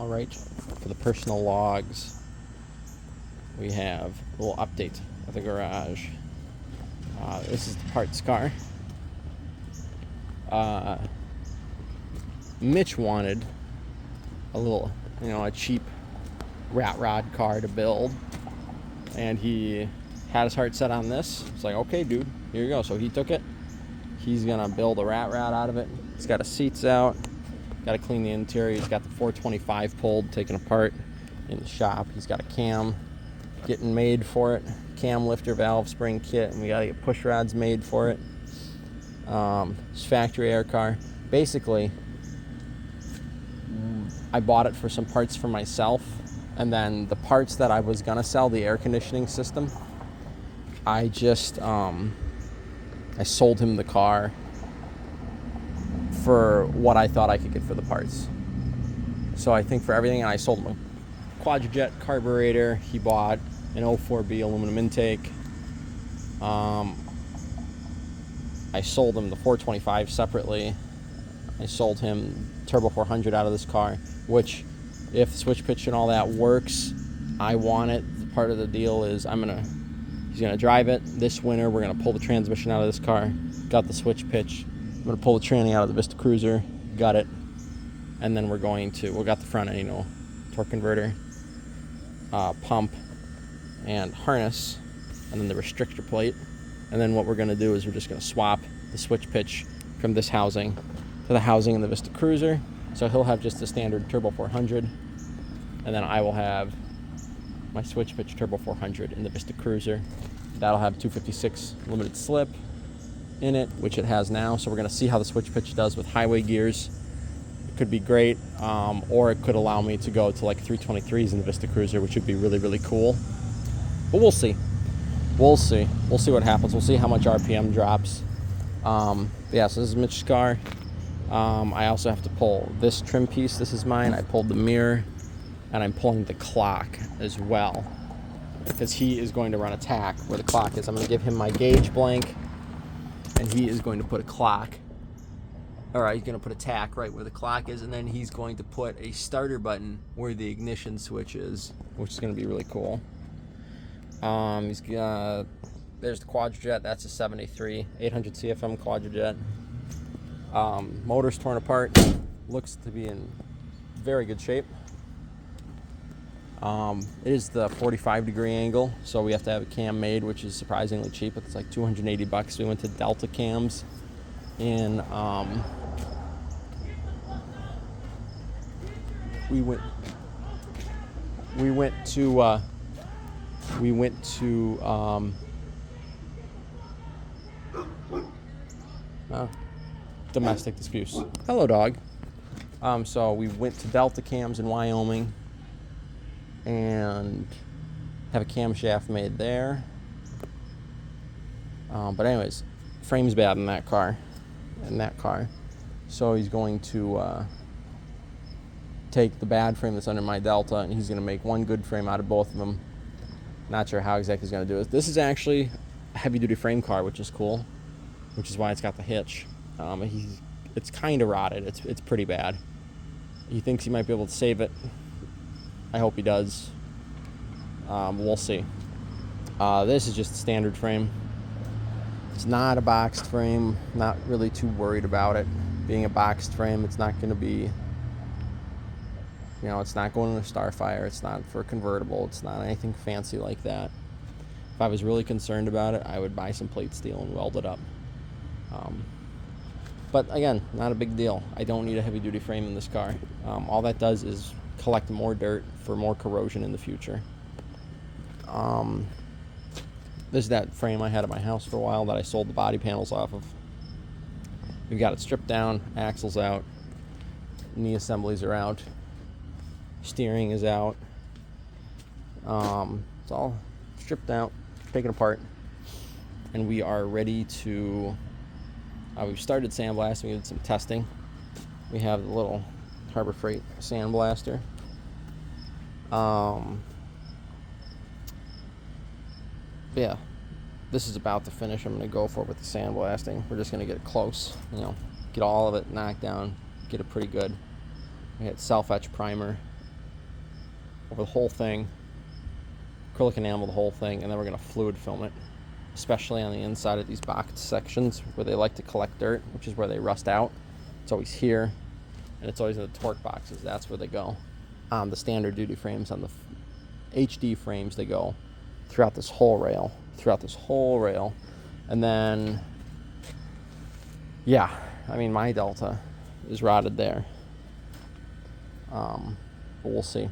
All right, for the personal logs, we have a little update of the garage. This is the parts car. Mitch wanted a little, a cheap rat rod car to build, and he had his heart set on this. It's like, okay, dude, here you go. So he took it. He's gonna build a rat rod out of it. He's got his seats out. Got to clean the interior. He's got the 425 pulled, taken apart in the shop. He's got a cam getting made for it. Cam lifter valve spring kit, and we got to get push rods made for it. It's factory air car. Basically, I bought it for some parts for myself, and then the parts that I was gonna sell, the air conditioning system, I just I sold him the car for what I thought I could get for the parts. So I think for everything, and I sold him a Quadrajet carburetor. He bought an 04B aluminum intake. I sold him the 425 separately. I sold him Turbo 400 out of this car, which, if the switch pitch and all that works, I want it. Part of the deal is he's gonna drive it this winter. We're gonna pull the transmission out of this car. Got the switch pitch. I'm gonna pull the tranny out of the Vista Cruiser. Got it. And then we got the front end, torque converter, pump, and harness, and then the restrictor plate. And then what we're gonna do is we're just gonna swap the switch pitch from this housing to the housing in the Vista Cruiser. So he'll have just the standard Turbo 400, and then I will have my switch pitch Turbo 400 in the Vista Cruiser. That'll have 256 limited slip in it, which it has now. So we're going to see how the switch pitch does with highway gears. It could be great, or it could allow me to go to like 323s in the Vista Cruiser, which would be really, really cool. But we'll see. We'll see what happens. We'll see how much RPM drops. So this is Mitch's car. I also have to pull this trim piece. This is mine. I pulled the mirror, and I'm pulling the clock as well, because he is going to run a tack where the clock is. I'm going to give him my gauge blank, and he is going to put a clock. All right, he's going to put a tack right where the clock is, and then he's going to put a starter button where the ignition switch is, which is going to be really cool. There's the Quadrajet. That's a 73 800 CFM Quadrajet. Motor's torn apart. Looks to be in very good shape. It is the 45-degree angle, so we have to have a cam made, which is surprisingly cheap. It's like $280. We went to Delta Cams in we went to domestic disputes. Hello, dog. So we went to Delta Cams in Wyoming and have a camshaft made there. But anyways, frame's bad in that car. So he's going to take the bad frame that's under my Delta, and he's going to make one good frame out of both of them. Not sure how exactly he's going to do it. This is actually a heavy-duty frame car, which is cool, which is why it's got the hitch. It's kind of rotted. It's pretty bad. He thinks he might be able to save it. I hope he does. We'll see. This is just a standard frame. It's not a boxed frame. Not really too worried about it being a boxed frame. It's not going to be, it's not going in a Starfire. It's not for a convertible. It's not anything fancy like that. If I was really concerned about it, I would buy some plate steel and weld it up. But again, not a big deal. I don't need a heavy-duty frame in this car. All that does is collect more dirt for more corrosion in the future. This is that frame I had at my house for a while that I sold the body panels off of. We got it stripped down, axles out, knee assemblies are out, steering is out. It's all stripped out, taken apart, and we are ready to. We've started sandblasting. We did some testing. We have the little Harbor Freight sandblaster. Yeah, this is about the finish I'm going to go for with the sandblasting. We're just going to get it close, get all of it knocked down, get it pretty good. We had self-etch primer over the whole thing, acrylic enamel the whole thing, and then we're going to fluid film it, especially on the inside of these box sections where they like to collect dirt, which is where they rust out. It's always here, and it's always in the torque boxes. That's where they go. On the standard duty frames, on the HD frames, they go throughout this whole rail, and then, yeah, I mean, my Delta is rotted there. But we'll see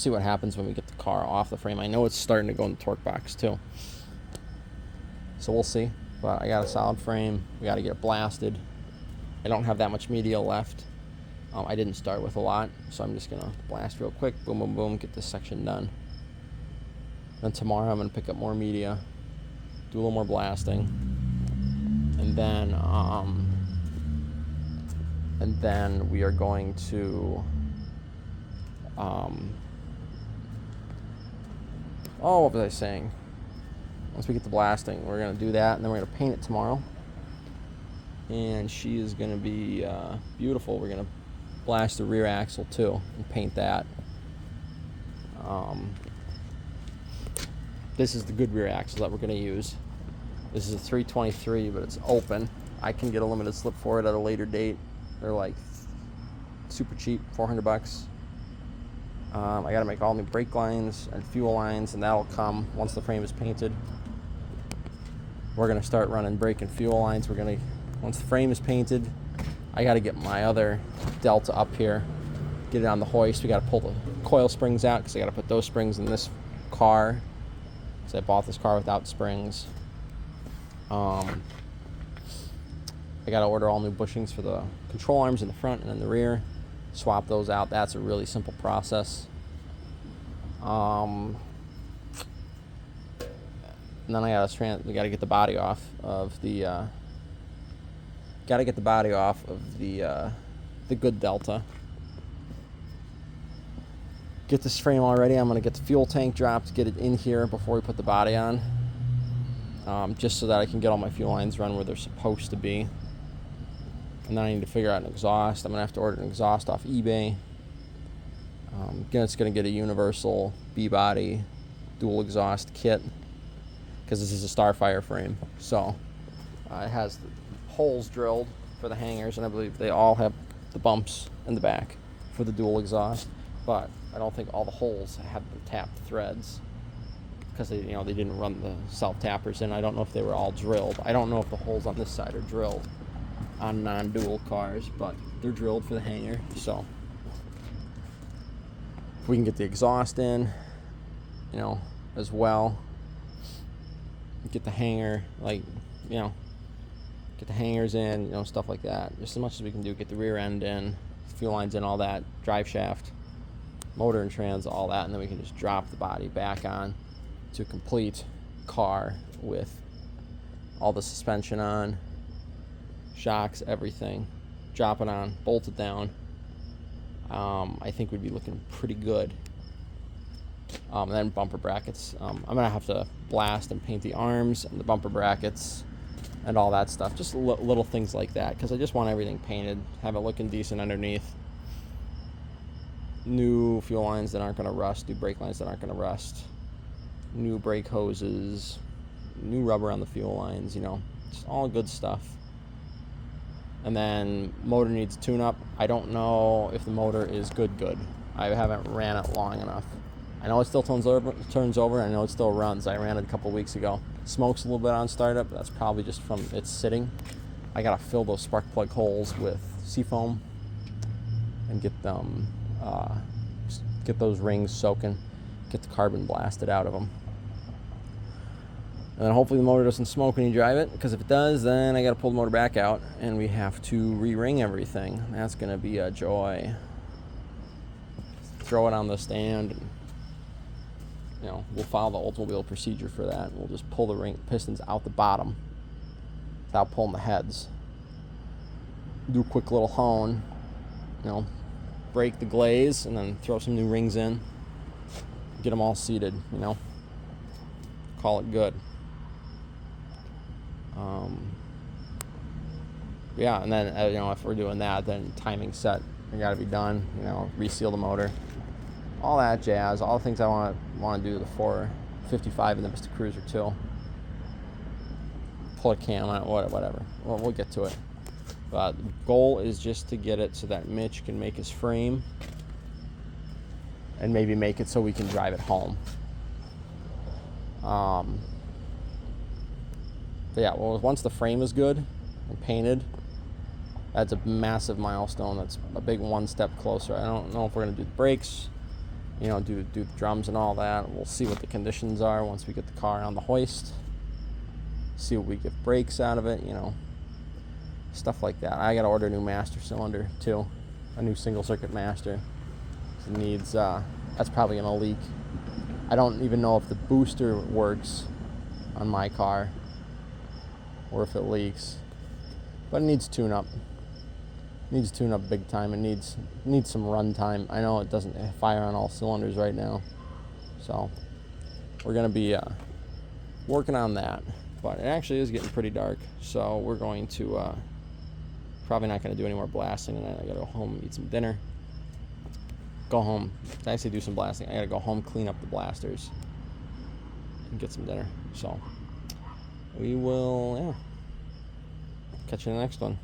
what happens when we get the car off the frame. I know it's starting to go in the torque box too, so we'll see. But I got a solid frame. We got to get it blasted. I don't have that much media left. I didn't start with a lot, so I'm just gonna blast real quick, boom, boom, boom, get this section done. Then tomorrow I'm gonna pick up more media, do a little more blasting, and then we are going to what was I saying? Once we get the blasting, we're gonna do that, and then we're gonna paint it tomorrow. And she is gonna be beautiful. We're gonna blast the rear axle too and paint that. This is the good rear axle that we're gonna use. This is a 323, but it's open. I can get a limited slip for it at a later date. They're like super cheap, $400. I gotta make all new brake lines and fuel lines, and that'll come once the frame is painted. We're gonna start running brake and fuel lines. Once the frame is painted, I gotta get my other Delta up here, get it on the hoist. We gotta pull the coil springs out because I gotta put those springs in this car. So I bought this car without springs. I gotta order all new bushings for the control arms in the front and in the rear. Swap those out. That's a really simple process. And then we gotta get the body off of the good Delta. Get this frame all ready. I'm gonna get the fuel tank dropped, get it in here before we put the body on, just so that I can get all my fuel lines run where they're supposed to be. And then I need to figure out an exhaust. I'm gonna have to order an exhaust off eBay. It's gonna get a universal B-body dual exhaust kit because this is a Starfire frame. So it has the holes drilled for the hangers, and I believe they all have the bumps in the back for the dual exhaust. But I don't think all the holes have the tapped threads because they didn't run the self-tappers in. I don't know if they were all drilled. I don't know if the holes on this side are drilled on non-dual cars, but they're drilled for the hanger. So if we can get the exhaust in, as well, get the hanger, get the hangers in, stuff like that. Just as much as we can do. Get the rear end in, fuel lines in, all that, drive shaft, motor and trans, all that, and then we can just drop the body back on to a complete car with all the suspension on, shocks, everything. Drop it on, bolt it down. I think we'd be looking pretty good. And then bumper brackets. I'm gonna have to blast and paint the arms and the bumper brackets and all that stuff. Just little things like that, because I just want everything painted, have it looking decent underneath. New fuel lines that aren't gonna rust, new brake lines that aren't gonna rust, new brake hoses, new rubber on the fuel lines, just all good stuff. And then motor needs a tune-up. I don't know if the motor is good. I haven't ran it long enough. I know it still turns over. I know it still runs. I ran it a couple weeks ago. Smokes a little bit on startup, but that's probably just from it sitting. I gotta fill those spark plug holes with seafoam and get them, get those rings soaking, get the carbon blasted out of them. And then hopefully the motor doesn't smoke when you drive it, because if it does, then I gotta pull the motor back out and we have to re-ring everything. That's gonna be a joy. Throw it on the stand, and we'll follow the Ultimobile procedure for that. We'll just pull the pistons out the bottom without pulling the heads. Do a quick little hone, break the glaze, and then throw some new rings in. Get them all seated, call it good. Yeah, and then if we're doing that, then timing set, we got to be done. Reseal the motor, all that jazz, all the things I want to do to the 455 and the Vista Cruiser too. Pull a cam on it, whatever. Well, we'll get to it. But the goal is just to get it so that Mitch can make his frame and maybe make it so we can drive it home. But yeah, well, once the frame is good and painted, that's a massive milestone. That's a big one step closer. I don't know if we're going to do the brakes, you know, do the drums and all that. We'll see what the conditions are once we get the car on the hoist. See what we get brakes out of it, you know, stuff like that. I got to order a new master cylinder too, a new single circuit master. It needs, that's probably going to leak. I don't even know if the booster works on my car or if it leaks, but it needs tune up. Needs tune up big time. It needs some run time. I know it doesn't fire on all cylinders right now, so we're gonna be working on that. But it actually is getting pretty dark, so we're going to probably not going to do any more blasting tonight. I gotta go home and eat some dinner. Go home. I say do some blasting. I gotta go home, clean up the blasters, and get some dinner. So we will, catch you in the next one.